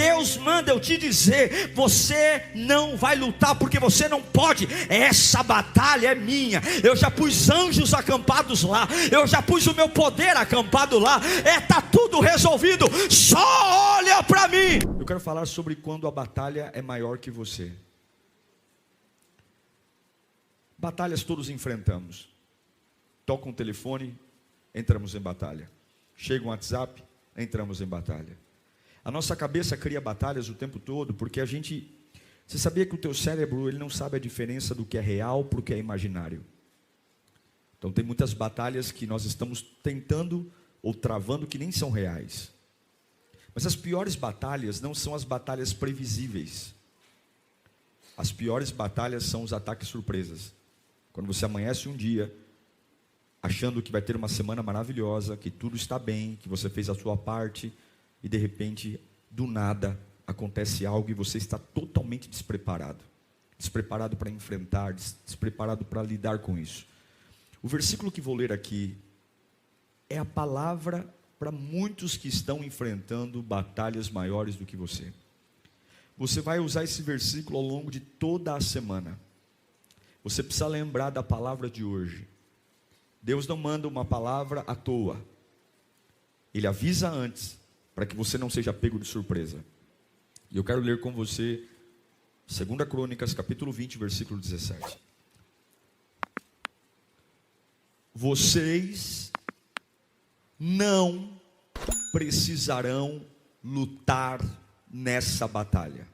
Deus manda eu te dizer: você não vai lutar, porque você não pode. Essa batalha é minha. Eu já pus anjos acampados lá, eu já pus o meu poder acampado lá. Está tudo resolvido, só olha para mim. Eu quero falar sobre quando a batalha é maior que você. Batalhas todos enfrentamos. Toca um telefone, entramos em batalha. Chega um WhatsApp, entramos em batalha. A nossa cabeça cria batalhas o tempo todo, porque você sabia que o teu cérebro, ele não sabe a diferença do que é real para o que é imaginário. Então tem muitas batalhas que nós estamos tentando ou travando que nem são reais. Mas as piores batalhas não são as batalhas previsíveis. As piores batalhas são os ataques surpresas. Quando você amanhece um dia achando que vai ter uma semana maravilhosa, que tudo está bem, que você fez a sua parte, e de repente, do nada, acontece algo e você está totalmente despreparado. Despreparado para enfrentar, despreparado para lidar com isso. O versículo que vou ler aqui é a palavra para muitos que estão enfrentando batalhas maiores do que você. Você vai usar esse versículo ao longo de toda a semana. Você precisa lembrar da palavra de hoje. Deus não manda uma palavra à toa. Ele avisa antes, para que você não seja pego de surpresa. E eu quero ler com você 2 Crônicas, capítulo 20, versículo 17. Vocês não precisarão lutar nessa batalha.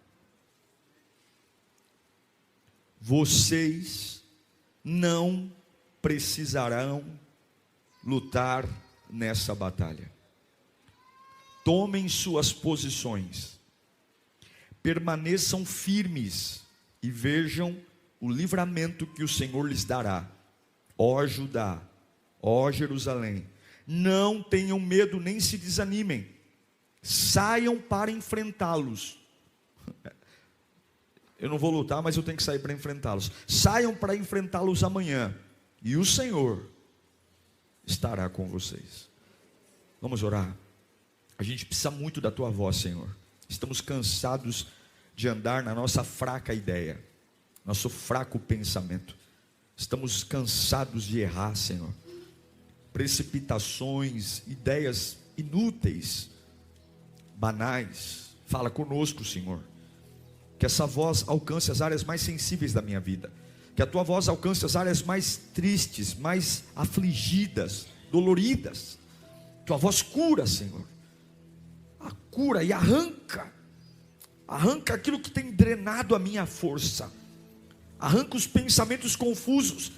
Vocês não precisarão lutar nessa batalha. Tomem suas posições, permaneçam firmes e vejam o livramento que o Senhor lhes dará. Ó Judá, ó Jerusalém, não tenham medo nem se desanimem, saiam para enfrentá-los. Eu não vou lutar, mas eu tenho que sair para enfrentá-los. Saiam para enfrentá-los amanhã, e o Senhor estará com vocês. Vamos orar. A gente precisa muito da tua voz, Senhor. Estamos cansados de andar na nossa fraca ideia, nosso fraco pensamento. Estamos cansados de errar, Senhor. Precipitações, ideias inúteis, banais. Fala conosco, Senhor. Que essa voz alcance as áreas mais sensíveis da minha vida. Que a tua voz alcance as áreas mais tristes, mais afligidas, doloridas. Tua voz cura, Senhor. Cura e arranca aquilo que tem drenado a minha força, arranca os pensamentos confusos,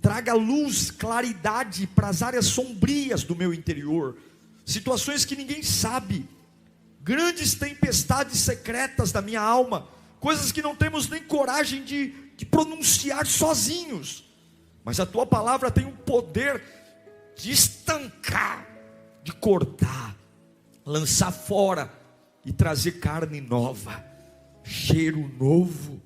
traga luz, claridade para as áreas sombrias do meu interior, situações que ninguém sabe, grandes tempestades secretas da minha alma, coisas que não temos nem coragem de pronunciar sozinhos, mas a tua palavra tem o poder de estancar, de cortar, lançar fora e trazer carne nova, cheiro novo,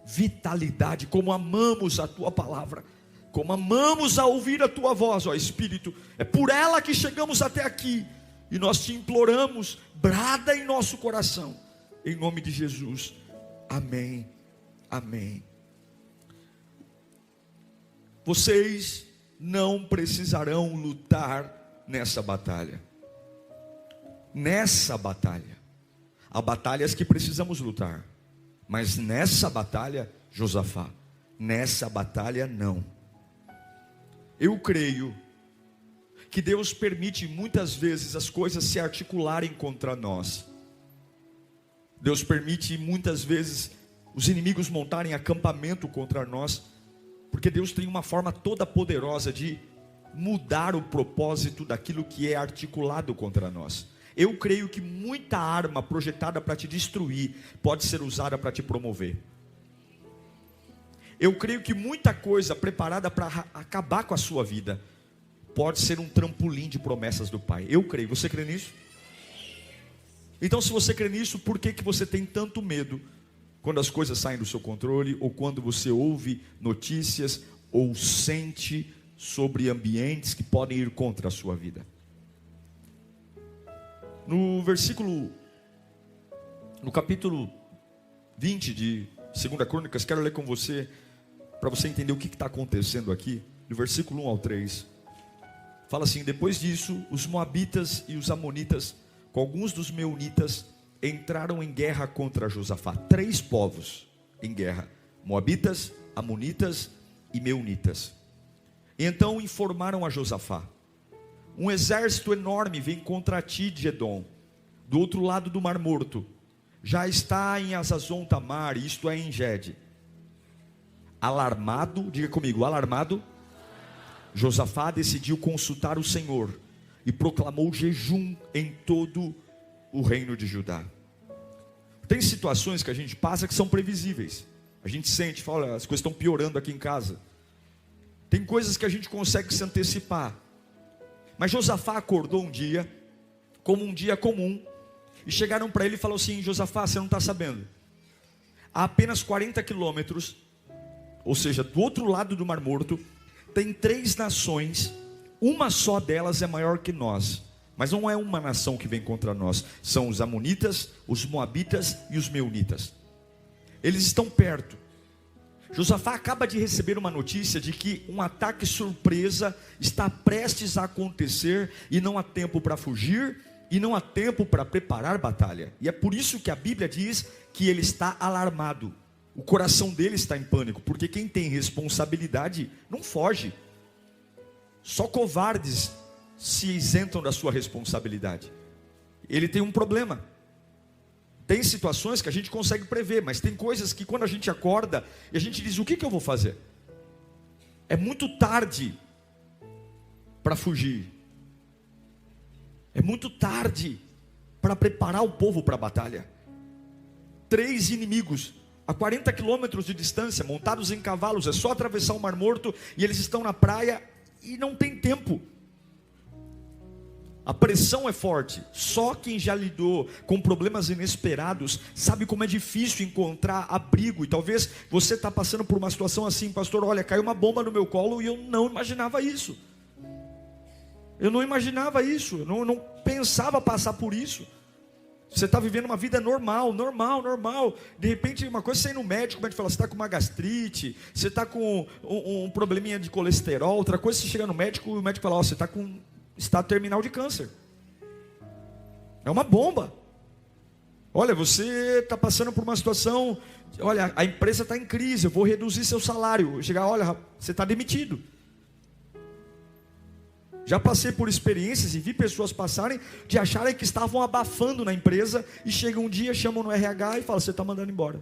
vitalidade. Como amamos a tua palavra, como amamos a ouvir a tua voz, ó Espírito. É por ela que chegamos até aqui e nós te imploramos, brada em nosso coração, em nome de Jesus, amém, amém. Vocês não precisarão lutar nessa batalha. Nessa batalha, há batalhas que precisamos lutar, mas nessa batalha, Josafá, nessa batalha não. Eu creio que Deus permite muitas vezes as coisas se articularem contra nós. Deus permite muitas vezes os inimigos montarem acampamento contra nós, porque Deus tem uma forma toda poderosa de mudar o propósito daquilo que é articulado contra nós. Eu creio que muita arma projetada para te destruir pode ser usada para te promover. Eu creio que muita coisa preparada para acabar com a sua vida pode ser um trampolim de promessas do Pai. Eu creio. Você crê nisso? Então, se você crê nisso, por que você tem tanto medo quando as coisas saem do seu controle, ou quando você ouve notícias ou sente sobre ambientes que podem ir contra a sua vida? No versículo No capítulo 20 de 2 Crônicas, quero ler com você, para você entender o que está acontecendo aqui, do versículo 1 ao 3. Fala assim: depois disso, os moabitas e os amonitas, com alguns dos meunitas, entraram em guerra contra Josafá. 3 povos em guerra: moabitas, amonitas e meunitas. E então informaram a Josafá: um exército enorme vem contra ti de Edom, do outro lado do Mar Morto. Já está em Azazon Tamar, isto é, em Gede. Alarmado, diga comigo, alarmado, Josafá decidiu consultar o Senhor e proclamou jejum em todo o reino de Judá. Tem situações que a gente passa que são previsíveis. A gente sente, fala, olha, as coisas estão piorando aqui em casa. Tem coisas que a gente consegue se antecipar. Mas Josafá acordou um dia, como um dia comum, e chegaram para ele e falaram assim: Josafá, você não está sabendo, há apenas 40 quilômetros, ou seja, do outro lado do Mar Morto, tem 3 nações, uma só delas é maior que nós, mas não é uma nação que vem contra nós, são os amonitas, os moabitas e os meunitas. Eles estão perto. Josafá acaba de receber uma notícia de que um ataque surpresa está prestes a acontecer, e não há tempo para fugir, e não há tempo para preparar batalha. E é por isso que a Bíblia diz que ele está alarmado. O coração dele está em pânico, porque quem tem responsabilidade não foge. Só covardes se isentam da sua responsabilidade. Ele tem um problema. Tem situações que a gente consegue prever, mas tem coisas que quando a gente acorda e a gente diz: o que eu vou fazer? É muito tarde para fugir. É muito tarde para preparar o povo para a batalha. 3 inimigos a 40 quilômetros de distância, montados em cavalos, é só atravessar o Mar Morto, e eles estão na praia e não tem tempo. A pressão é forte. Só quem já lidou com problemas inesperados sabe como é difícil encontrar abrigo. E talvez você está passando por uma situação assim: pastor, olha, caiu uma bomba no meu colo e eu não imaginava isso. Eu não imaginava isso, eu não pensava passar por isso. Você está vivendo uma vida normal. De repente, uma coisa, você ir no médico, o médico fala: você está com uma gastrite, você está com um probleminha de colesterol. Outra coisa, você chega no médico e o médico fala: você está com estado terminal de câncer. É uma bomba. Olha, você está passando por uma situação, olha, a empresa está em crise, eu vou reduzir seu salário. Chegar, olha, você está demitido. Já passei por experiências e vi pessoas passarem de acharem que estavam abafando na empresa, e chega um dia, chamam no RH e falam: você está mandando embora.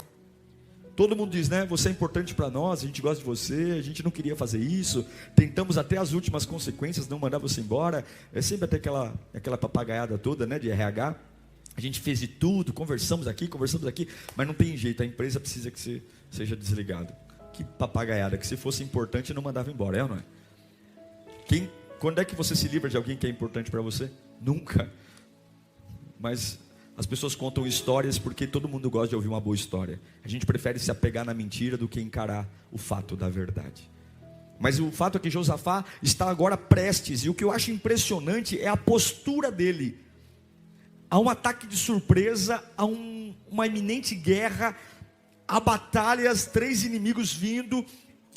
Todo mundo diz, né? Você é importante para nós, a gente gosta de você, a gente não queria fazer isso, tentamos até as últimas consequências não mandar você embora. É sempre até aquela papagaiada toda, né, de RH. A gente fez de tudo, conversamos aqui, mas não tem jeito, a empresa precisa que você seja desligado. Que papagaiada, que se fosse importante não mandava embora, é ou não é? Quando é que você se livra de alguém que é importante para você? Nunca. Mas as pessoas contam histórias porque todo mundo gosta de ouvir uma boa história. A gente prefere se apegar na mentira do que encarar o fato da verdade. Mas o fato é que Josafá está agora prestes, e o que eu acho impressionante é a postura dele. Há um ataque de surpresa, há uma iminente guerra, há batalhas, 3 inimigos vindo,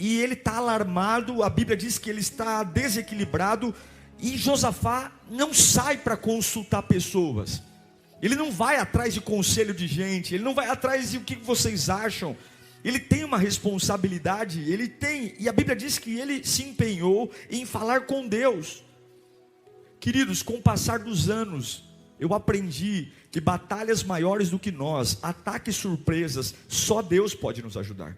e ele está alarmado. A Bíblia diz que ele está desequilibrado, e Josafá não sai para consultar pessoas. Ele não vai atrás de conselho de gente, ele não vai atrás de o que vocês acham. Ele tem uma responsabilidade, e a Bíblia diz que ele se empenhou em falar com Deus. Queridos, com o passar dos anos, eu aprendi que batalhas maiores do que nós, ataques surpresas, só Deus pode nos ajudar.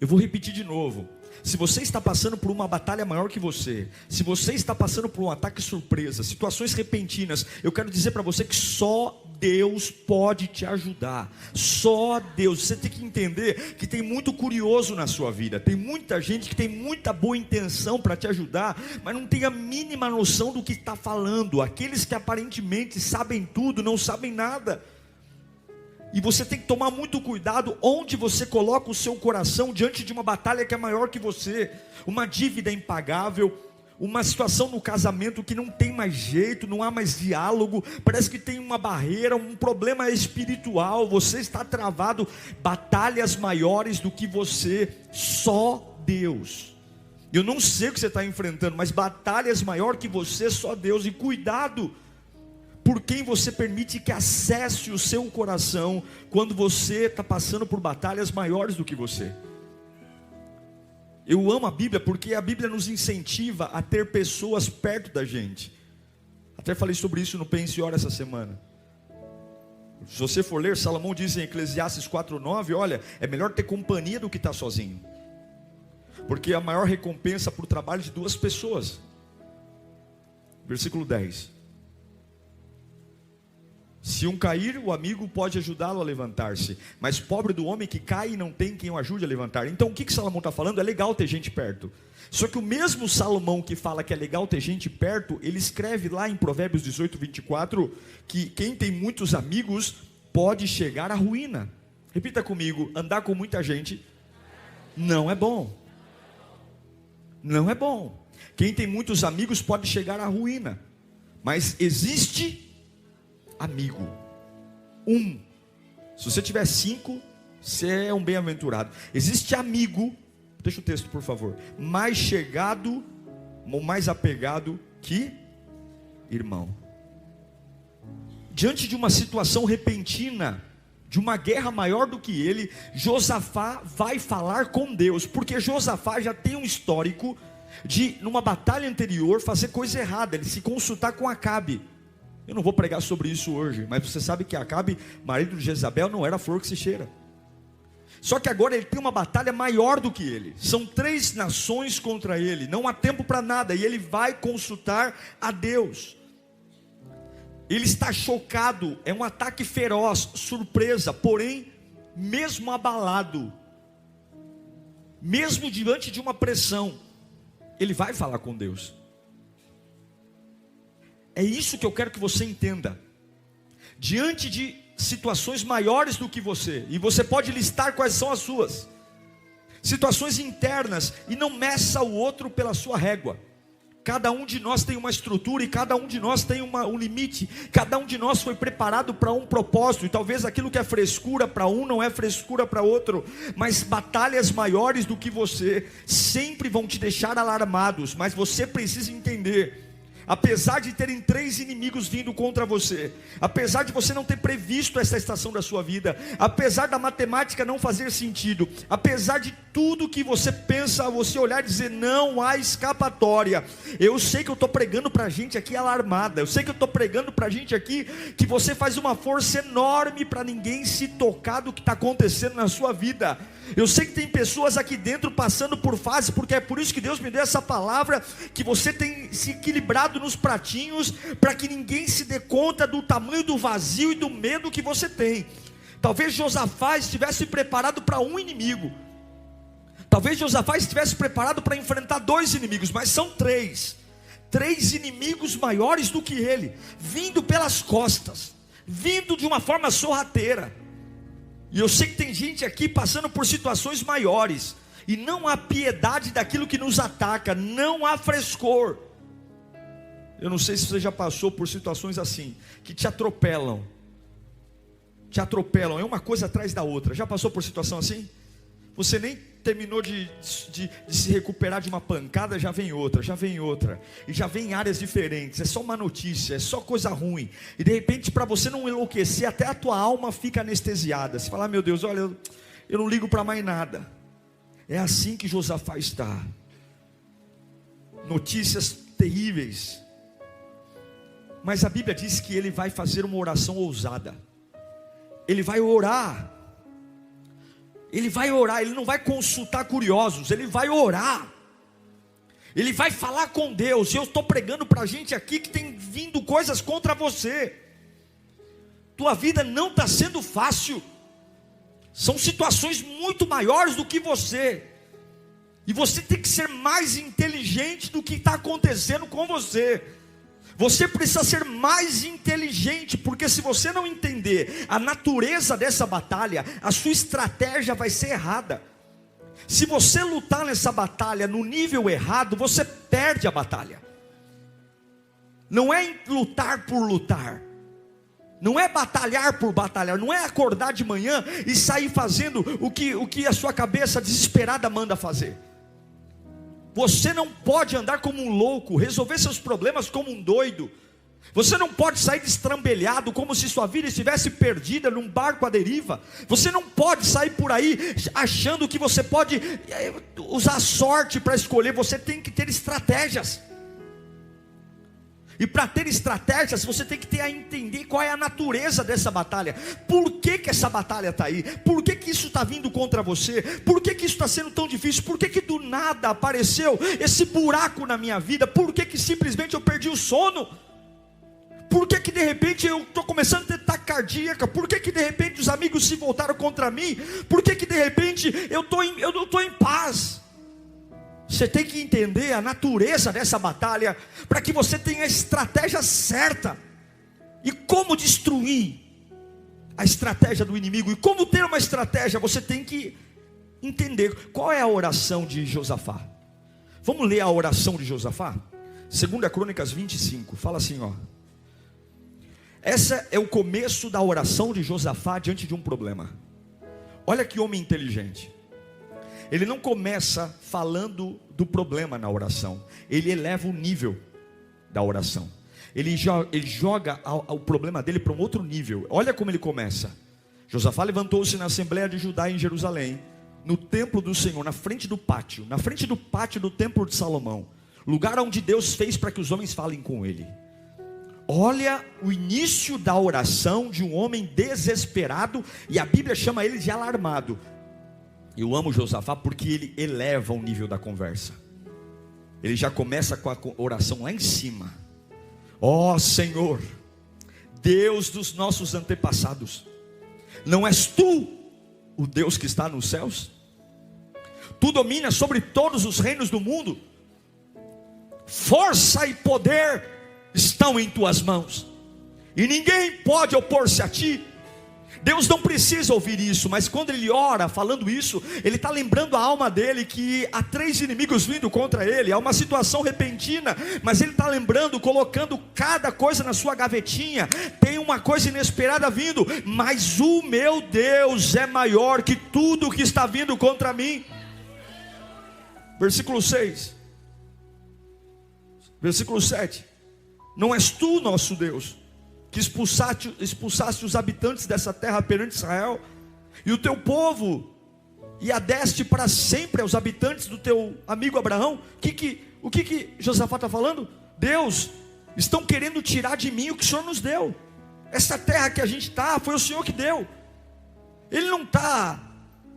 Eu vou repetir de novo: se você está passando por uma batalha maior que você, se você está passando por um ataque surpresa, situações repentinas, eu quero dizer para você que só Deus pode te ajudar. Só Deus. Você tem que entender que tem muito curioso na sua vida, tem muita gente que tem muita boa intenção para te ajudar, mas não tem a mínima noção do que está falando. Aqueles que aparentemente sabem tudo, não sabem nada. E você tem que tomar muito cuidado onde você coloca o seu coração diante de uma batalha que é maior que você. Uma dívida impagável, uma situação no casamento que não tem mais jeito, não há mais diálogo, parece que tem uma barreira, um problema espiritual, você está travado, batalhas maiores do que você, só Deus. Eu não sei o que você está enfrentando, mas batalhas maior que você, só Deus. E cuidado por quem você permite que acesse o seu coração quando você está passando por batalhas maiores do que você. Eu amo a Bíblia porque a Bíblia nos incentiva a ter pessoas perto da gente. Até falei sobre isso no Pense e Ora essa semana. Se você for ler, Salomão diz em Eclesiastes 4:9, olha, é melhor ter companhia do que estar sozinho, porque a maior recompensa para o trabalho de duas pessoas. Versículo 10. Se um cair, o amigo pode ajudá-lo a levantar-se, mas pobre do homem que cai e não tem quem o ajude a levantar. Então o que Salomão está falando? É legal ter gente perto. Só que o mesmo Salomão que fala que é legal ter gente perto, ele escreve lá em Provérbios 18:24, que quem tem muitos amigos pode chegar à ruína. Repita comigo: andar com muita gente não é bom. Não é bom. Quem tem muitos amigos pode chegar à ruína. Mas existe amigo. Se você tiver 5, você é um bem-aventurado. Existe amigo, deixa o texto por favor, mais chegado, mais apegado que irmão. Diante de uma situação repentina, de uma guerra maior do que ele, Josafá vai falar com Deus, porque Josafá já tem um histórico de, numa batalha anterior, fazer coisa errada, ele se consultar com Acabe. Eu não vou pregar sobre isso hoje, mas você sabe que Acabe, marido de Jezabel, não era flor que se cheira. Só que agora ele tem uma batalha maior do que ele. São 3 nações contra ele, não há tempo para nada, e ele vai consultar a Deus. Ele está chocado, é um ataque feroz, surpresa, porém, mesmo abalado, mesmo diante de uma pressão, ele vai falar com Deus. É isso que eu quero que você entenda. Diante de situações maiores do que você, e você pode listar quais são as suas situações internas, e não meça o outro pela sua régua. Cada um de nós tem uma estrutura, e cada um de nós tem um limite. Cada um de nós foi preparado para um propósito, e talvez aquilo que é frescura para um não é frescura para outro. Mas batalhas maiores do que você sempre vão te deixar alarmados. Mas você precisa entender, apesar de terem 3 inimigos vindo contra você, apesar de você não ter previsto essa estação da sua vida, apesar da matemática não fazer sentido, apesar de tudo que você pensa, você olhar e dizer não há escapatória. Eu sei que eu estou pregando para gente aqui alarmada, eu sei que eu estou pregando para gente aqui que você faz uma força enorme para ninguém se tocar do que está acontecendo na sua vida. Eu sei que tem pessoas aqui dentro passando por fases, porque é por isso que Deus me deu essa palavra, que você tem se equilibrado nos pratinhos, para que ninguém se dê conta do tamanho do vazio e do medo que você tem. Talvez Josafá estivesse preparado para um inimigo, talvez Josafá estivesse preparado para enfrentar 2 inimigos, mas são 3 inimigos maiores do que ele, vindo pelas costas, vindo de uma forma sorrateira. E eu sei que tem gente aqui passando por situações maiores, e não há piedade daquilo que nos ataca, não há frescor. Eu não sei se você já passou por situações assim, que te atropelam, é uma coisa atrás da outra. Já passou por situação assim? Você nem terminou de se recuperar de uma pancada, já vem outra, e já vem em áreas diferentes, é só uma notícia, é só coisa ruim, e de repente, para você não enlouquecer, até a tua alma fica anestesiada. Você fala: meu Deus, olha, eu não ligo para mais nada. É assim que Josafá está. Notícias terríveis, mas a Bíblia diz que ele vai fazer uma oração ousada. Ele vai orar, ele não vai consultar curiosos, ele vai orar, ele vai falar com Deus. E eu estou pregando para gente aqui que tem vindo coisas contra você. Tua vida não está sendo fácil, são situações muito maiores do que você, e você tem que ser mais inteligente do que está acontecendo com você. Você precisa ser mais inteligente, porque se você não entender a natureza dessa batalha, a sua estratégia vai ser errada. Se você lutar nessa batalha no nível errado, você perde a batalha. Não é lutar por lutar, não é batalhar por batalhar, não é acordar de manhã e sair fazendo o que a sua cabeça desesperada manda fazer. Você não pode andar como um louco, resolver seus problemas como um doido. Você não pode sair destrambelhado como se sua vida estivesse perdida num barco à deriva. Você não pode sair por aí achando que você pode usar sorte para escolher. Você tem que ter estratégias. E para ter estratégias, você tem que ter a entender qual é a natureza dessa batalha. Por que essa batalha está aí? Por que isso está vindo contra você? Por que isso está sendo tão difícil? Por que do nada apareceu esse buraco na minha vida? Por que simplesmente eu perdi o sono? Por que de repente eu estou começando a ter taquicardia? Por que de repente os amigos se voltaram contra mim? Por que de repente eu não estou em paz? Você tem que entender a natureza dessa batalha, para que você tenha a estratégia certa, e como destruir a estratégia do inimigo, e como ter uma estratégia. Você tem que entender qual é a oração de Josafá. Vamos ler a oração de Josafá? 2 Crônicas 25, fala assim, ó. Essa é o começo da oração de Josafá diante de um problema. Olha que homem inteligente. Ele não começa falando do problema na oração, ele eleva o nível da oração. Ele joga o problema dele para um outro nível. Olha como ele começa. Josafá levantou-se na Assembleia de Judá em Jerusalém, no templo do Senhor, na frente do pátio do templo de Salomão, lugar onde Deus fez para que os homens falem com ele. Olha o início da oração de um homem desesperado, e a Bíblia chama ele de alarmado. Eu amo Josafá porque ele eleva o nível da conversa. Ele já começa com a oração lá em cima. Ó Senhor, Deus dos nossos antepassados, não és tu o Deus que está nos céus? Tu dominas sobre todos os reinos do mundo. Força e poder estão em tuas mãos, e ninguém pode opor-se a ti. Deus não precisa ouvir isso, mas quando ele ora falando isso, ele está lembrando a alma dele que há 3 inimigos vindo contra ele. Há uma situação repentina, mas ele está lembrando, colocando cada coisa na sua gavetinha. Tem uma coisa inesperada vindo, mas o meu Deus é maior que tudo que está vindo contra mim. Versículo 6, versículo 7. Não és tu nosso Deus, que expulsaste os habitantes dessa terra perante Israel, e o teu povo, e adeste para sempre aos habitantes do teu amigo Abraão? O que Josafá está falando? Deus, estão querendo tirar de mim o que o Senhor nos deu. Essa terra que a gente está, foi o Senhor que deu. Ele não está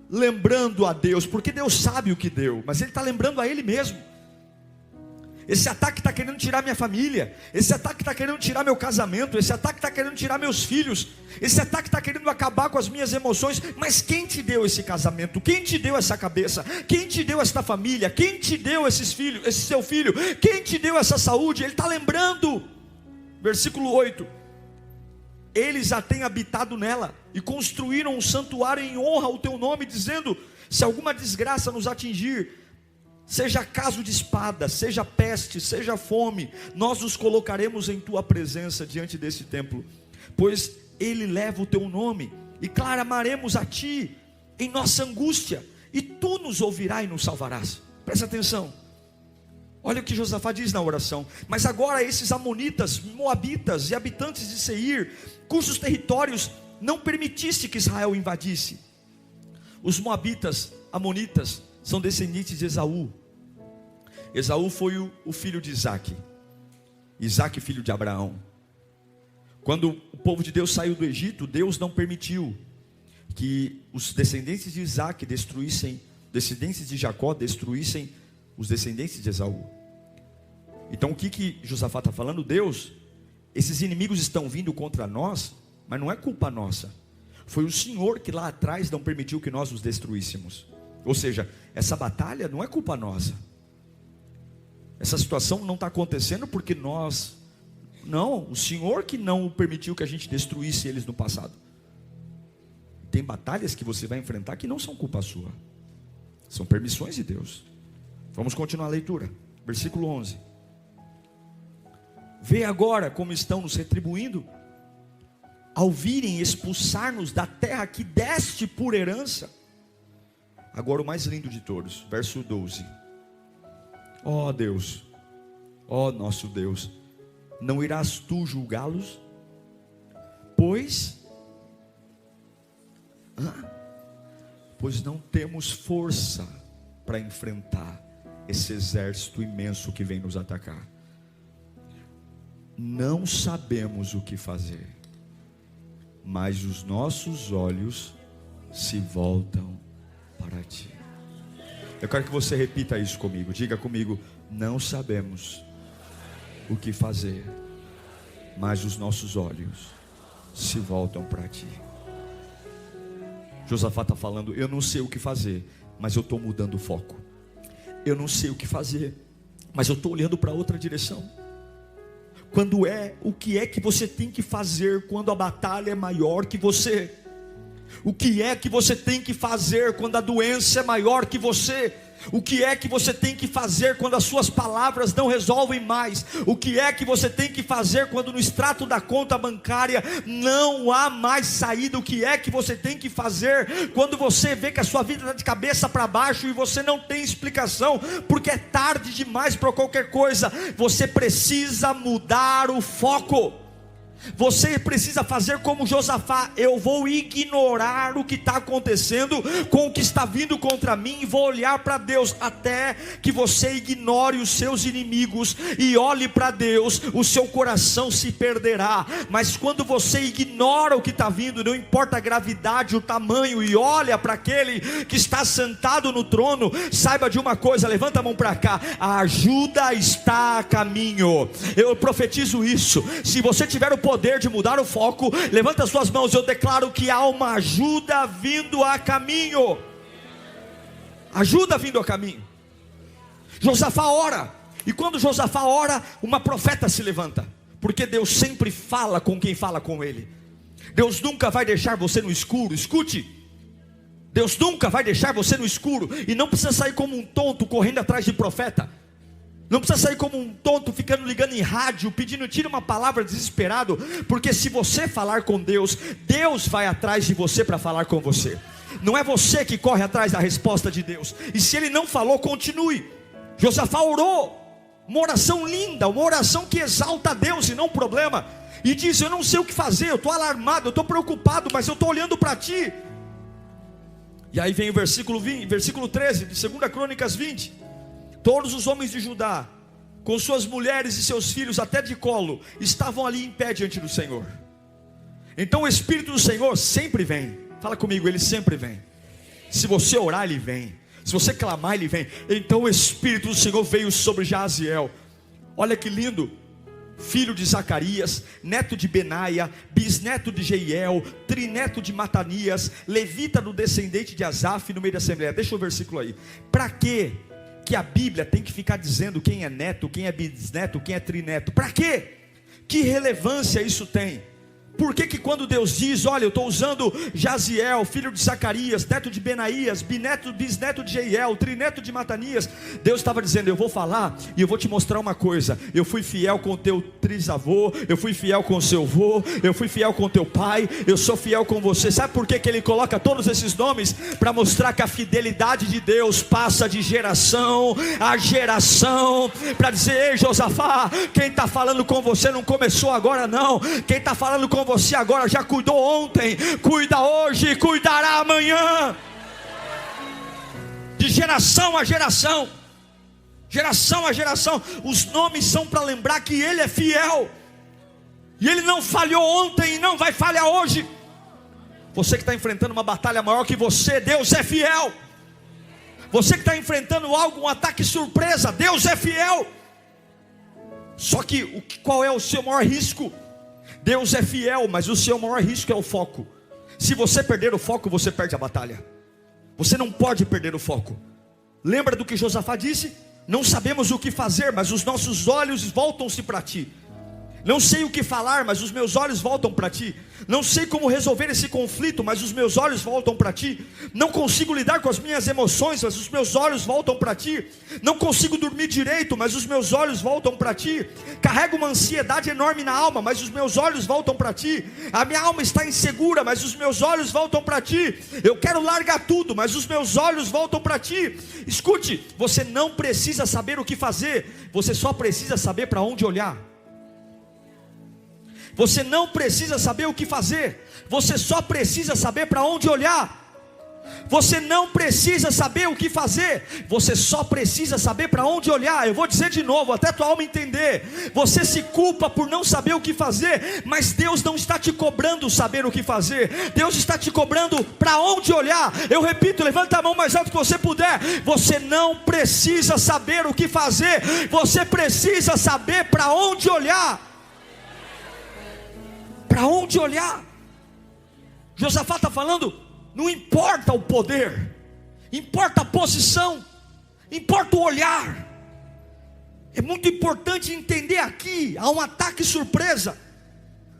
lembrando a Deus, porque Deus sabe o que deu, mas ele está lembrando a Ele mesmo. Esse ataque está querendo tirar minha família, esse ataque está querendo tirar meu casamento, esse ataque está querendo tirar meus filhos, esse ataque está querendo acabar com as minhas emoções. Mas quem te deu esse casamento? Quem te deu essa cabeça? Quem te deu esta família? Quem te deu esses filhos, esse seu filho? Quem te deu essa saúde? Ele está lembrando. Versículo 8. Eles já têm habitado nela e construíram um santuário em honra ao teu nome, dizendo: se alguma desgraça nos atingir, seja caso de espada, seja peste, seja fome, nós nos colocaremos em tua presença diante desse templo, pois ele leva o teu nome, e clamaremos a ti em nossa angústia, e tu nos ouvirás e nos salvarás. Presta atenção, olha o que Josafá diz na oração. Mas agora esses amonitas, moabitas e habitantes de Seir, cujos territórios não permitiste que Israel invadisse. Os moabitas, amonitas, são descendentes de Esaú. Esaú foi o filho de Isaac, Isaac filho de Abraão. Quando o povo de Deus saiu do Egito, Deus não permitiu que os descendentes de Isaac destruíssem, descendentes de Jacó destruíssem os descendentes de Esaú. Então o que Josafá está falando? Deus, esses inimigos estão vindo contra nós, mas não é culpa nossa. Foi o Senhor que lá atrás não permitiu que nós os destruíssemos. Ou seja, essa batalha não é culpa nossa. Essa situação não está acontecendo porque nós... Não, o Senhor que não permitiu que a gente destruísse eles no passado. Tem batalhas que você vai enfrentar que não são culpa sua, São permissões de Deus. Vamos continuar a leitura. Versículo 11. Vê agora como estão nos retribuindo, ao virem expulsar-nos da terra que deste por herança. Agora o mais lindo de todos, verso 12. Ó Deus, ó nosso Deus, não irás tu julgá-los? Pois não temos força para enfrentar esse exército imenso que vem nos atacar. Não sabemos o que fazer, mas os nossos olhos se voltam para ti. Eu quero que você repita isso comigo. Diga comigo: não sabemos o que fazer, mas os nossos olhos se voltam para ti. Josafá está falando: eu não sei o que fazer, mas eu estou mudando o foco. Eu não sei o que fazer, mas eu estou olhando para outra direção. O que é que você tem que fazer quando a batalha é maior que você? O que é que você tem que fazer quando a doença é maior que você? O que é que você tem que fazer quando as suas palavras não resolvem mais? O que é que você tem que fazer quando no extrato da conta bancária não há mais saída? O que é que você tem que fazer quando você vê que a sua vida está de cabeça para baixo e você não tem explicação, porque é tarde demais para qualquer coisa? Você precisa mudar o foco. Você precisa fazer como Josafá: eu vou ignorar o que está acontecendo com o que está vindo contra mim e vou olhar para Deus. Até que você ignore os seus inimigos e olhe para Deus, o seu coração se perderá. Mas quando você ignora o que está vindo, não importa a gravidade, o tamanho, e olha para aquele que está sentado no trono, saiba de uma coisa, levanta a mão para cá: a ajuda está a caminho. Eu profetizo isso. Se você tiver o poder de mudar o foco, levanta as suas mãos. Eu declaro que há uma ajuda vindo a caminho. Ajuda vindo a caminho. Josafá ora, e quando Josafá ora, uma profeta se levanta, porque Deus sempre fala com quem fala com ele. Deus nunca vai deixar você no escuro. Escute, Deus nunca vai deixar você no escuro. E não precisa sair como um tonto correndo atrás de profeta. Não precisa sair como um tonto ficando ligando em rádio, pedindo: tira uma palavra, desesperado. Porque se você falar com Deus, Deus vai atrás de você para falar com você. Não é você que corre atrás da resposta de Deus. E se Ele não falou, continue. Josafá orou, uma oração linda, uma oração que exalta a Deus e não o problema. E diz: eu não sei o que fazer, eu estou alarmado, eu estou preocupado, mas eu estou olhando para ti. E aí vem o versículo 13 de 2 Crônicas 20. Todos os homens de Judá, com suas mulheres e seus filhos até de colo, estavam ali em pé diante do Senhor. Então o Espírito do Senhor sempre vem. Fala comigo: Ele sempre vem. Se você orar, Ele vem. Se você clamar, Ele vem. Então o Espírito do Senhor veio sobre Jaziel. Olha que lindo. Filho de Zacarias, neto de Benaia, bisneto de Jeiel, trineto de Matanias, levita do descendente de Asaf, no meio da assembleia. Deixa o versículo aí. Para quê que a Bíblia tem que ficar dizendo quem é neto, quem é bisneto, quem é trineto? Para quê? Que relevância isso tem? Por que quando Deus diz: olha, eu estou usando Jaziel, filho de Zacarias, neto de Benaías, bisneto de Jeiel, trineto de Matanias, Deus estava dizendo: eu vou falar e eu vou te mostrar uma coisa. Eu fui fiel com o teu trisavô, eu fui fiel com o seu avô, eu fui fiel com o teu pai, eu sou fiel com você. Sabe por que Ele coloca todos esses nomes? Para mostrar que a fidelidade de Deus passa de geração a geração. Para dizer: ei Josafá, quem está falando com você não começou agora não. Quem está falando com você agora já cuidou ontem, cuida hoje, cuidará amanhã. De geração a geração, geração a geração. Os nomes são para lembrar que Ele é fiel, e Ele não falhou ontem e não vai falhar hoje. Você que está enfrentando uma batalha maior que você, Deus é fiel. Você que está enfrentando algo, um ataque surpresa, Deus é fiel. Só que qual é o seu maior risco? Deus é fiel, mas o seu maior risco é o foco. Se você perder o foco, você perde a batalha. Você não pode perder o foco. Lembra do que Josafá disse? Não sabemos o que fazer, mas os nossos olhos voltam-se para ti. Não sei o que falar, mas os meus olhos voltam para ti. Não sei como resolver esse conflito, mas os meus olhos voltam para ti. Não consigo lidar com as minhas emoções, mas os meus olhos voltam para ti. Não consigo dormir direito, mas os meus olhos voltam para ti. Carrego uma ansiedade enorme na alma, mas os meus olhos voltam para ti. A minha alma está insegura, mas os meus olhos voltam para ti. Eu quero largar tudo, mas os meus olhos voltam para ti. Escute, você não precisa saber o que fazer, você só precisa saber para onde olhar. Você não precisa saber o que fazer, você só precisa saber para onde olhar. Você não precisa saber o que fazer, você só precisa saber para onde olhar. Eu vou dizer de novo, até tua alma entender. Você se culpa por não saber o que fazer, mas Deus não está te cobrando saber o que fazer. Deus está te cobrando para onde olhar. Eu repito, levanta a mão mais alto que você puder. Você não precisa saber o que fazer, você precisa saber para onde olhar. Para onde olhar? Josafá está falando, não importa o poder, importa a posição, importa o olhar. É muito importante entender aqui, há um ataque surpresa.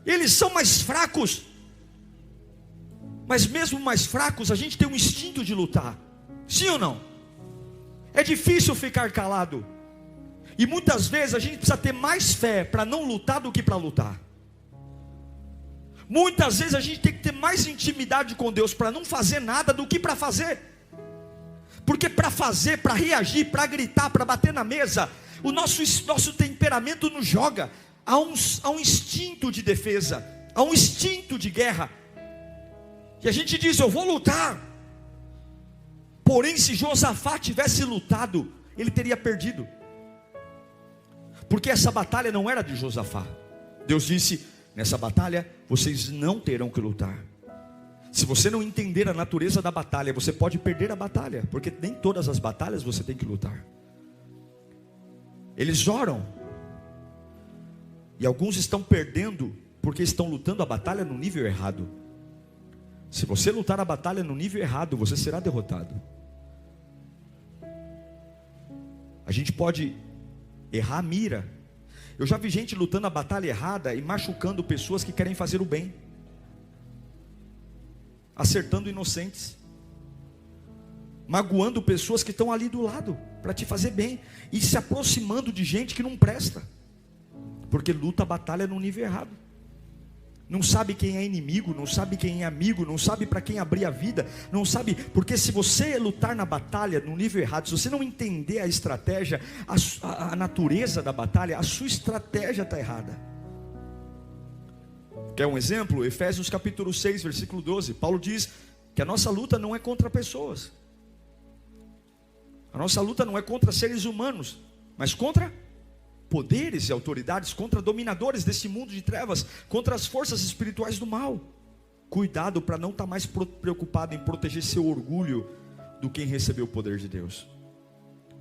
Eles são mais fracos, mas mesmo mais fracos, a gente tem um instinto de lutar. Sim ou não? É difícil ficar calado, e muitas vezes a gente precisa ter mais fé para não lutar do que para lutar. Muitas vezes a gente tem que ter mais intimidade com Deus para não fazer nada do que para fazer. Porque para fazer, para reagir, para gritar, para bater na mesa, o nosso temperamento nos joga a um instinto de defesa, a um instinto de guerra. E a gente diz, eu vou lutar. Porém, se Josafá tivesse lutado, ele teria perdido. Porque essa batalha não era de Josafá. Deus disse, nessa batalha, vocês não terão que lutar. Se você não entender a natureza da batalha, você pode perder a batalha, porque nem todas as batalhas você tem que lutar. Eles oram, e alguns estão perdendo, porque estão lutando a batalha no nível errado. Se você lutar a batalha no nível errado, você será derrotado. A gente pode errar a mira. Eu já vi gente lutando a batalha errada e machucando pessoas que querem fazer o bem, acertando inocentes, magoando pessoas que estão ali do lado para te fazer bem, e se aproximando de gente que não presta, porque luta a batalha no nível errado. Não sabe quem é inimigo, não sabe quem é amigo, não sabe para quem abrir a vida, não sabe, porque se você lutar na batalha no nível errado, se você não entender a estratégia, a natureza da batalha, a sua estratégia está errada. Quer um exemplo? Efésios capítulo 6, versículo 12, Paulo diz que a nossa luta não é contra pessoas, a nossa luta não é contra seres humanos, mas contra poderes e autoridades, contra dominadores desse mundo de trevas, contra as forças espirituais do mal. Cuidado para não estar mais preocupado em proteger seu orgulho do que em receber o poder de Deus.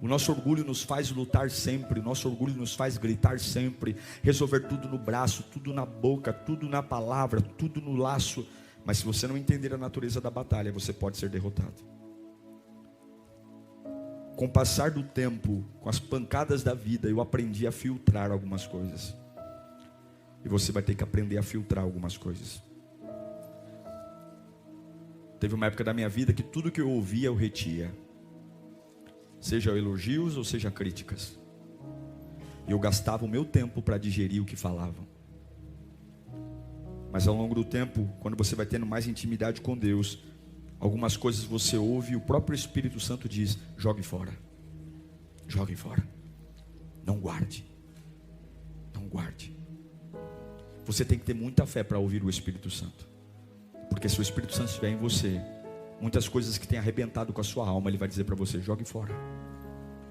O nosso orgulho nos faz lutar sempre, o nosso orgulho nos faz gritar sempre, resolver tudo no braço, tudo na boca, tudo na palavra, tudo no laço. Mas se você não entender a natureza da batalha, você pode ser derrotado. Com o passar do tempo, com as pancadas da vida, eu aprendi a filtrar algumas coisas. E você vai ter que aprender a filtrar algumas coisas. Teve uma época da minha vida que tudo que eu ouvia eu retia, seja elogios ou seja críticas. E eu gastava o meu tempo para digerir o que falavam. Mas ao longo do tempo, quando você vai tendo mais intimidade com Deus, algumas coisas você ouve e o próprio Espírito Santo diz, jogue fora. Jogue fora. Não guarde. Não guarde. Você tem que ter muita fé para ouvir o Espírito Santo. Porque se o Espírito Santo estiver em você, muitas coisas que tem arrebentado com a sua alma, ele vai dizer para você, jogue fora.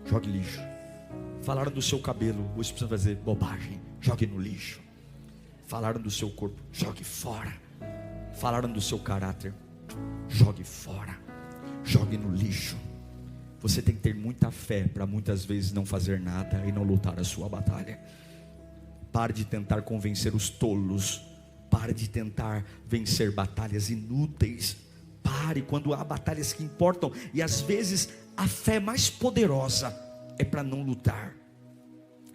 Jogue lixo. Falaram do seu cabelo, o Espírito Santo vai dizer, bobagem, jogue no lixo. Falaram do seu corpo, jogue fora. Falaram do seu caráter, jogue fora, jogue no lixo. Você tem que ter muita fé para muitas vezes não fazer nada e não lutar a sua batalha. Pare de tentar convencer os tolos. Pare de tentar vencer batalhas inúteis. Pare quando há batalhas que importam. E às vezes a fé mais poderosa é para não lutar.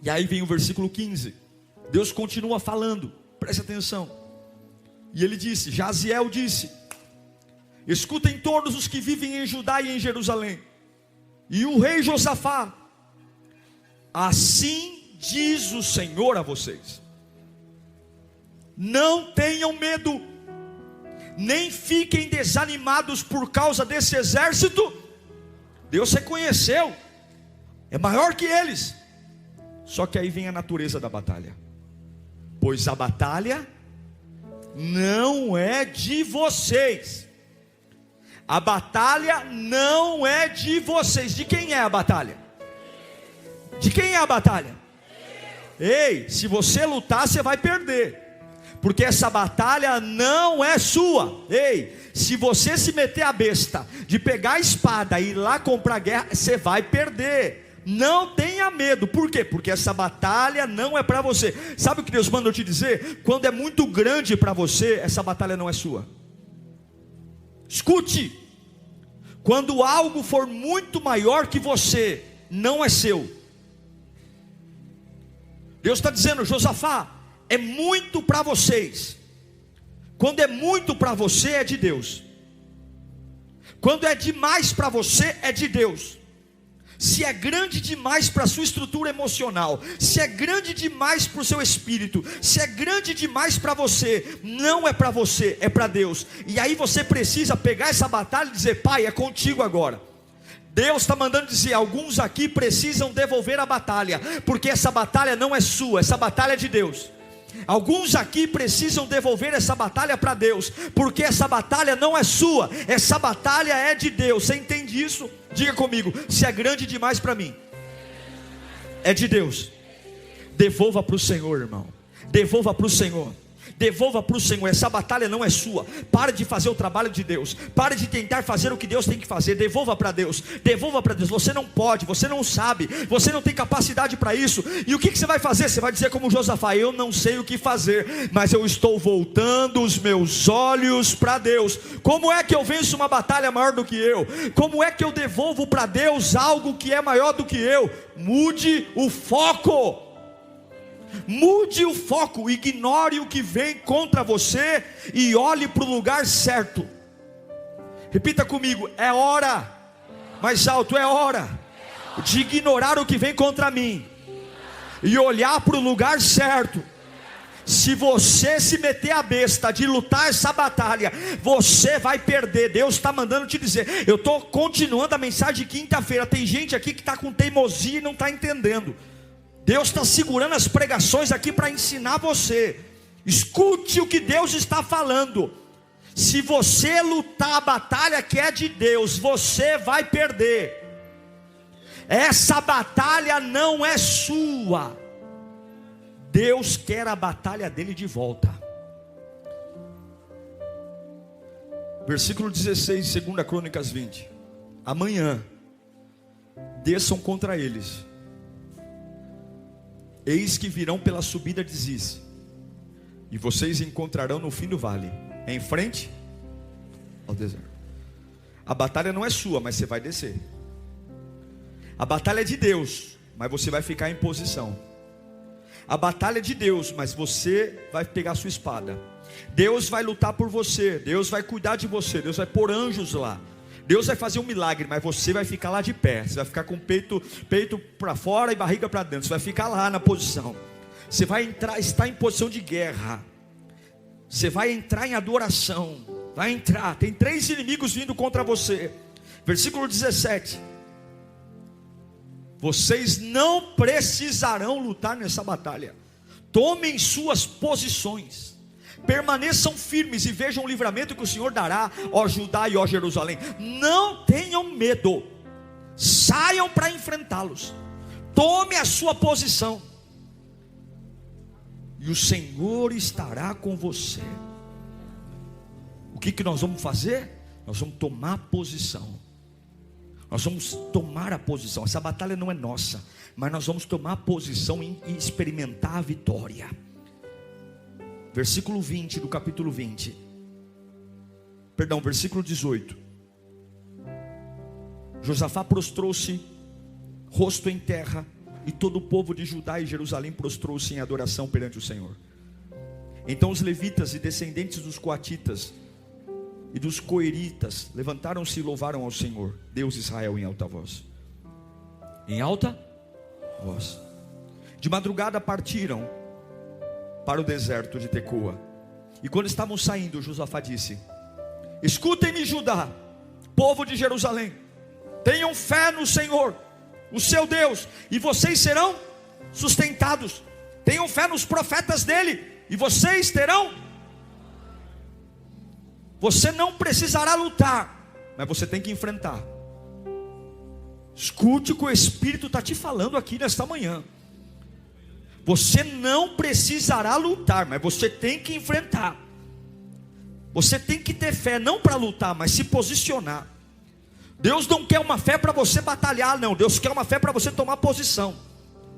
E aí vem o versículo 15. Deus continua falando, preste atenção. E ele disse, Jaziel disse: escutem todos os que vivem em Judá e em Jerusalém, e o rei Josafá, assim diz o Senhor a vocês: não tenham medo, nem fiquem desanimados por causa desse exército. Deus reconheceu, é maior que eles. Só que aí vem a natureza da batalha. Pois a batalha não é de vocês. A batalha não é de vocês. De quem é a batalha? De quem é a batalha? Ei, se você lutar, você vai perder, porque essa batalha não é sua. Ei, se você se meter a besta de pegar a espada e ir lá comprar guerra, você vai perder. Não tenha medo. Por quê? Porque essa batalha não é para você. Sabe o que Deus manda eu te dizer? Quando é muito grande para você, essa batalha não é sua. Escute: quando algo for muito maior que você, não é seu. Deus está dizendo: Josafá, é muito para vocês. Quando é muito para você, é de Deus. Quando é demais para você, é de Deus. Se é grande demais para a sua estrutura emocional, se é grande demais para o seu espírito, se é grande demais para você, não é para você, é para Deus. E aí você precisa pegar essa batalha e dizer: Pai, é contigo agora. Deus está mandando dizer: alguns aqui precisam devolver a batalha, porque essa batalha não é sua, essa batalha é de Deus. Alguns aqui precisam devolver essa batalha para Deus, porque essa batalha não é sua, essa batalha é de Deus. Você entende isso? Diga comigo: se é grande demais para mim, é de Deus. Devolva para o Senhor, irmão. Devolva para o Senhor. Devolva para o Senhor. Essa batalha não é sua. Pare de fazer o trabalho de Deus. Pare de tentar fazer o que Deus tem que fazer. Devolva para Deus. Devolva para Deus. Você não pode, você não sabe, você não tem capacidade para isso. E o que você vai fazer? Você vai dizer como Josafá: eu não sei o que fazer, mas eu estou voltando os meus olhos para Deus. Como é que eu venço uma batalha maior do que eu? Como é que eu devolvo para Deus algo que é maior do que eu? Mude o foco. Mude o foco, ignore o que vem contra você e olhe para o lugar certo. Repita comigo: é hora, mais alto, é hora de ignorar o que vem contra mim e olhar para o lugar certo. Se você se meter a besta de lutar essa batalha, você vai perder. Deus está mandando te dizer. Eu estou continuando a mensagem de quinta-feira. Tem gente aqui que está com teimosia e não está entendendo. Deus está segurando as pregações aqui para ensinar você. Escute o que Deus está falando. Se você lutar a batalha que é de Deus, você vai perder. Essa batalha não é sua. Deus quer a batalha dele de volta. Versículo 16, 2 Crônicas 20. Amanhã desçam contra eles. Eis que virão pela subida de Ziz, e vocês encontrarão no fim do vale, em frente ao deserto. A batalha não é sua, mas você vai descer. A batalha é de Deus, mas você vai ficar em posição. A batalha é de Deus, mas você vai pegar a sua espada. Deus vai lutar por você, Deus vai cuidar de você, Deus vai pôr anjos lá. Deus vai fazer um milagre, mas você vai ficar lá de pé. Você vai ficar com o peito para fora e barriga para dentro. Você vai ficar lá na posição. Você vai estar em posição de guerra. Você vai entrar em adoração. Vai entrar. Tem 3 inimigos vindo contra você. Versículo 17. Vocês não precisarão lutar nessa batalha. Tomem suas posições. Permaneçam firmes e vejam o livramento que o Senhor dará, ó Judá e ó Jerusalém. Não tenham medo. Saiam para enfrentá-los. Tome a sua posição. E o Senhor estará com você. O que nós vamos fazer? Nós vamos tomar posição. Nós vamos tomar a posição. Essa batalha não é nossa, mas nós vamos tomar posição e experimentar a vitória. Versículo 20 do capítulo 20. Perdão, versículo 18. Josafá prostrou-se, rosto em terra, E todo o povo de Judá e Jerusalém prostrou-se em adoração perante o Senhor. Então os levitas e descendentes dos coatitas e dos coeritas levantaram-se e louvaram ao Senhor, Deus de Israel, em alta voz. Em alta voz. De madrugada partiram para o deserto de Tecoa. E quando estavam saindo, Josafá disse: escutem-me, Judá, povo de Jerusalém, tenham fé no Senhor, o seu Deus, e vocês serão sustentados. Tenham fé nos profetas dele, e vocês terão. Você não precisará lutar, mas você tem que enfrentar. Escute o que o Espírito está te falando aqui nesta manhã. Você não precisará lutar, mas você tem que enfrentar. Você tem que ter fé, não para lutar, mas se posicionar. Deus não quer uma fé para você batalhar, não. Deus quer uma fé para você tomar posição.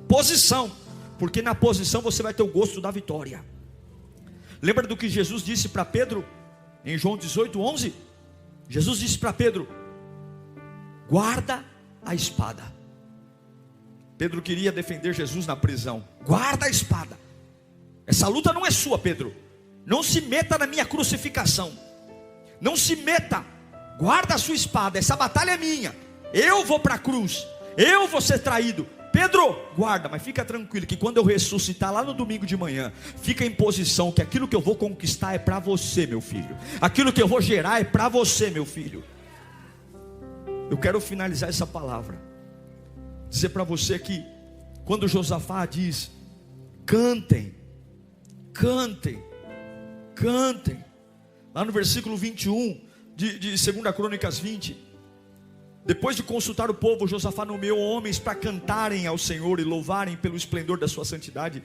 Posição, porque na posição você vai ter o gosto da vitória. Lembra do que Jesus disse para Pedro em João 18:11? Jesus disse para Pedro: guarda a espada. Pedro queria defender Jesus na prisão. Guarda a espada. Essa luta não é sua, Pedro. Não se meta na minha crucificação. Não se meta. Guarda a sua espada. Essa batalha é minha. Eu vou para a cruz. Eu vou ser traído. Pedro, guarda, mas fica tranquilo que quando eu ressuscitar lá no domingo de manhã, fica em posição que aquilo que eu vou conquistar é para você, meu filho. Aquilo que eu vou gerar é para você, meu filho. Eu quero finalizar essa palavra, dizer para você que quando Josafá diz: cantem, cantem, cantem, lá no versículo 21 de 2 Crônicas 20, depois de consultar o povo, Josafá nomeou homens para cantarem ao Senhor e louvarem pelo esplendor da sua santidade,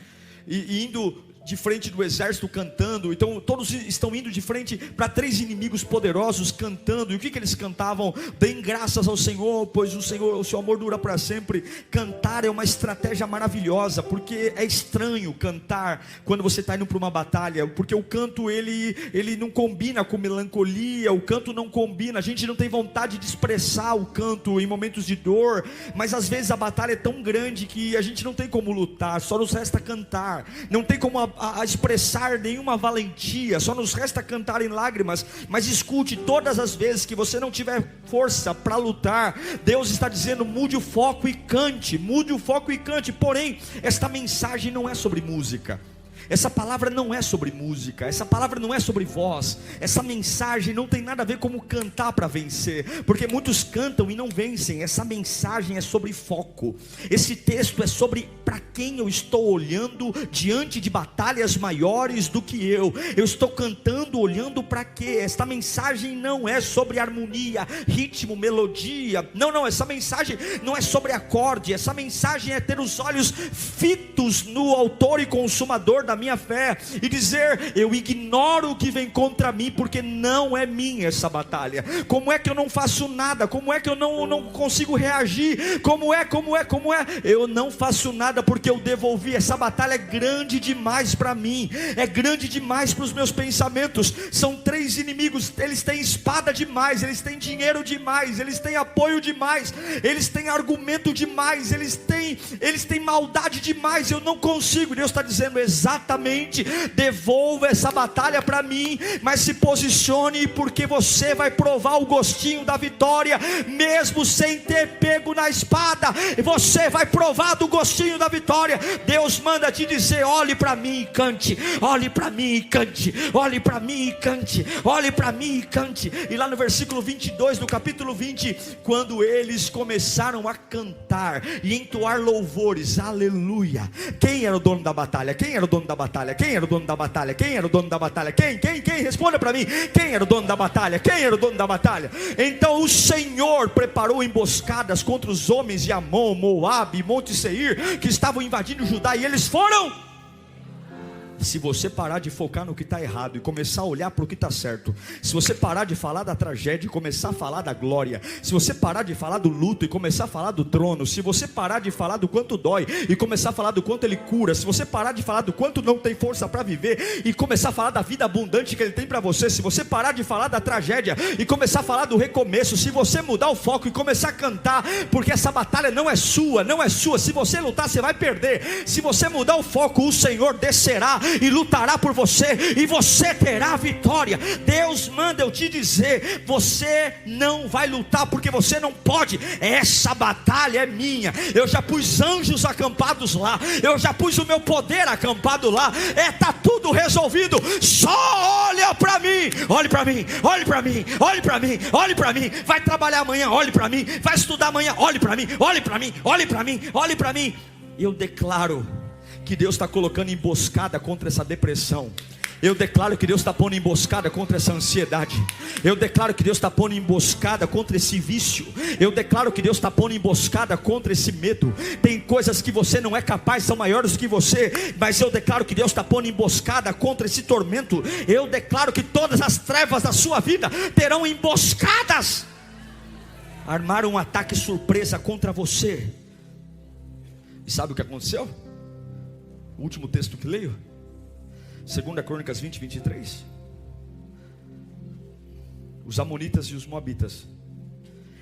e indo de frente do exército cantando. Então todos estão indo de frente para 3 inimigos poderosos cantando. E o que eles cantavam? Deem graças ao Senhor, pois o seu amor dura para sempre. Cantar é uma estratégia maravilhosa, porque é estranho cantar quando você está indo para uma batalha, porque o canto ele não combina com melancolia. O canto não combina, a gente não tem vontade de expressar o canto em momentos de dor, mas às vezes a batalha é tão grande que a gente não tem como lutar, só nos resta cantar. Não tem como a expressar nenhuma valentia, só nos resta cantar em lágrimas. Mas escute, todas as vezes que você não tiver força para lutar, Deus está dizendo: mude o foco e cante, mude o foco e cante. Porém, esta mensagem não é sobre música. Essa palavra não é sobre música, essa palavra não é sobre voz, essa mensagem não tem nada a ver como cantar para vencer, porque muitos cantam e não vencem. Essa mensagem é sobre foco. Esse texto é sobre para quem eu estou olhando diante de batalhas maiores do que eu estou cantando olhando para quê? Esta mensagem não é sobre harmonia, ritmo, melodia, não, essa mensagem não é sobre acorde. Essa mensagem é ter os olhos fitos no autor e consumador da minha fé, e dizer: eu ignoro o que vem contra mim, porque não é minha essa batalha. Como é que eu não faço nada? Como é que eu não consigo reagir? Como é? Eu não faço nada porque eu devolvi. Essa batalha é grande demais para mim, é grande demais para os meus pensamentos. São 3 inimigos, eles têm espada demais, eles têm dinheiro demais, eles têm apoio demais, eles têm argumento demais, eles têm maldade demais. Eu não consigo. Deus está dizendo exatamente: devolva essa batalha para mim, mas se posicione, porque você vai provar o gostinho da vitória, mesmo sem ter pego na espada. Você vai provar do gostinho da vitória. Deus manda te dizer: olhe para mim e cante, olhe para mim e cante, olhe para mim e cante, olhe para mim e cante. E lá no versículo 22 do capítulo 20, quando eles começaram a cantar e entoar louvores, aleluia. Quem era o dono da batalha? Quem era o dono da batalha? Quem era o dono da batalha? Quem era o dono da batalha? Quem? Responda para mim. Quem era o dono da batalha? Quem era o dono da batalha? Então o Senhor preparou emboscadas contra os homens de Amon, Moabe e Monte Seir, que estavam invadindo Judá, e eles foram Se você parar de focar no que está errado e começar a olhar para o que está certo, se você parar de falar da tragédia e começar a falar da glória, se você parar de falar do luto e começar a falar do trono, se você parar de falar do quanto dói e começar a falar do quanto Ele cura, se você parar de falar do quanto não tem força para viver e começar a falar da vida abundante que Ele tem para você, se você parar de falar da tragédia e começar a falar do recomeço, se você mudar o foco e começar a cantar, porque essa batalha não é sua, não é sua. Se você lutar, você vai perder. Se você mudar o foco, o Senhor descerá e lutará por você, e você terá vitória. Deus manda eu te dizer: você não vai lutar porque você não pode. Essa batalha é minha. Eu já pus anjos acampados lá, eu já pus o meu poder acampado lá. Tá tudo resolvido. Só olha para mim, olhe para mim, olhe para mim, olhe para mim, olhe para mim. Vai trabalhar amanhã, olhe para mim. Vai estudar amanhã, olhe para mim, olhe para mim, olhe para mim, olhe para mim. Eu declaro que Deus está colocando emboscada contra essa depressão. Eu declaro que Deus está pondo emboscada contra essa ansiedade. Eu declaro que Deus está pondo emboscada contra esse vício. Eu declaro que Deus está pondo emboscada contra esse medo. Tem coisas que você não é capaz, são maiores do que você, mas eu declaro que Deus está pondo emboscada contra esse tormento. Eu declaro que todas as trevas da sua vida terão emboscadas. Armaram um ataque surpresa contra você. E sabe o que aconteceu? O último texto que leio, 2 Crônicas 20, 23. Os amonitas e os moabitas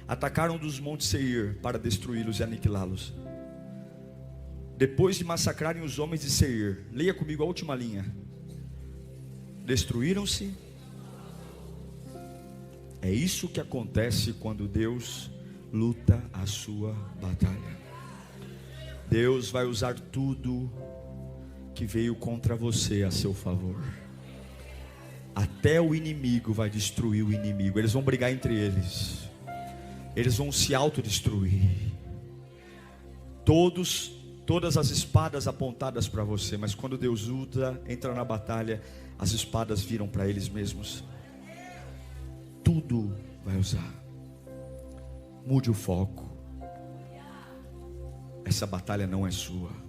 atacaram dos montes Seir para destruí-los e aniquilá-los. Depois de massacrarem os homens de Seir, leia comigo a última linha: destruíram-se. É isso que acontece quando Deus luta a sua batalha. Deus vai usar tudo que veio contra você a seu favor. Até o inimigo vai destruir o inimigo. Eles vão brigar entre eles. Eles vão se autodestruir. Todas as espadas apontadas para você. Mas quando Deus entra na batalha, as espadas viram para eles mesmos. Tudo vai usar. Mude o foco. Essa batalha não é sua.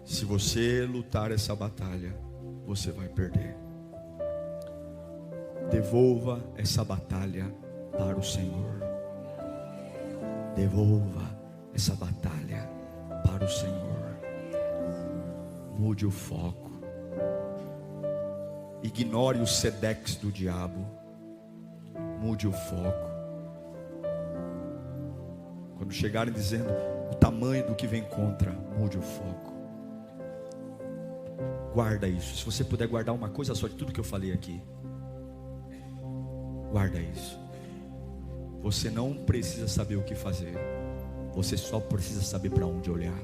Se você lutar essa batalha, você vai perder. Devolva essa batalha para o Senhor. Devolva essa batalha para o Senhor. Mude o foco. Ignore os sedex do diabo. Mude o foco. Quando chegarem dizendo o tamanho do que vem contra, mude o foco. Guarda isso. Se você puder guardar uma coisa só de tudo que eu falei aqui, guarda isso. Você não precisa saber o que fazer. Você só precisa saber para onde olhar.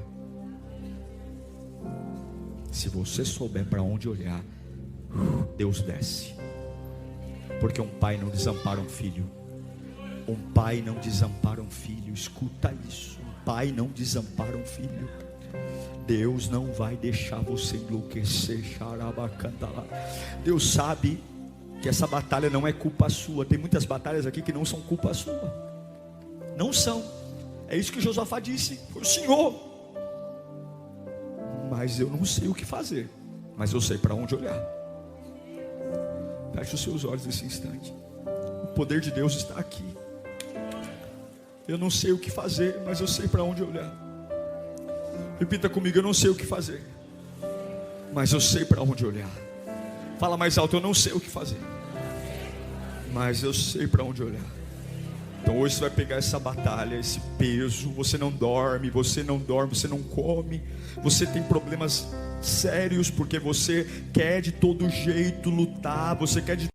Se você souber para onde olhar, Deus desce. Porque um pai não desampara um filho. Um pai não desampara um filho. Escuta isso. Um pai não desampara um filho. Deus não vai deixar você enlouquecer. Deus sabe que essa batalha não é culpa sua. Tem muitas batalhas aqui que não são culpa sua. Não são. É isso que Josafá disse. Foi o Senhor. Mas eu não sei o que fazer. Mas eu sei para onde olhar. Feche os seus olhos nesse instante. O poder de Deus está aqui. Eu não sei o que fazer, mas eu sei para onde olhar. Repita comigo: eu não sei o que fazer, mas eu sei para onde olhar. Fala mais alto: eu não sei o que fazer, mas eu sei para onde olhar. Então hoje você vai pegar essa batalha, esse peso. Você não dorme, você não come. Você tem problemas sérios porque você quer de todo jeito lutar. Você quer de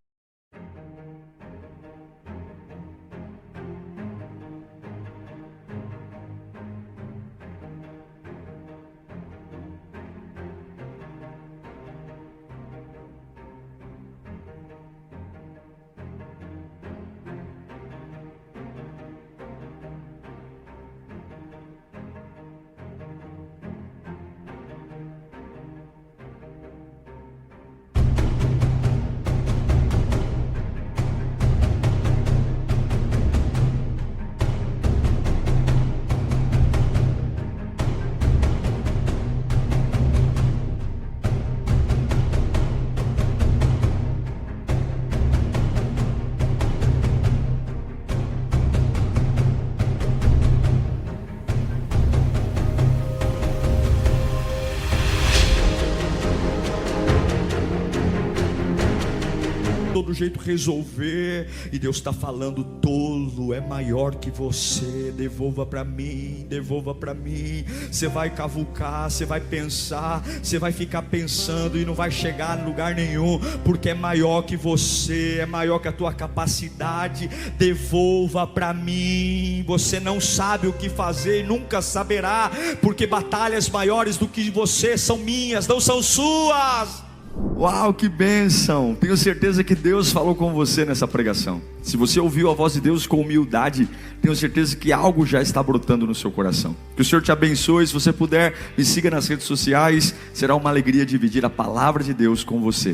jeito resolver. E Deus está falando: tolo, é maior que você, devolva para mim, devolva para mim. Você vai cavucar, você vai pensar, você vai ficar pensando e não vai chegar em lugar nenhum, porque é maior que você, é maior que a tua capacidade. Devolva para mim. Você não sabe o que fazer e nunca saberá, porque batalhas maiores do que você são minhas, não são suas. Uau, que bênção! Tenho certeza que Deus falou com você nessa pregação. Se você ouviu a voz de Deus com humildade, tenho certeza que algo já está brotando no seu coração. Que o Senhor te abençoe. Se você puder, me siga nas redes sociais. Será uma alegria dividir a palavra de Deus com você.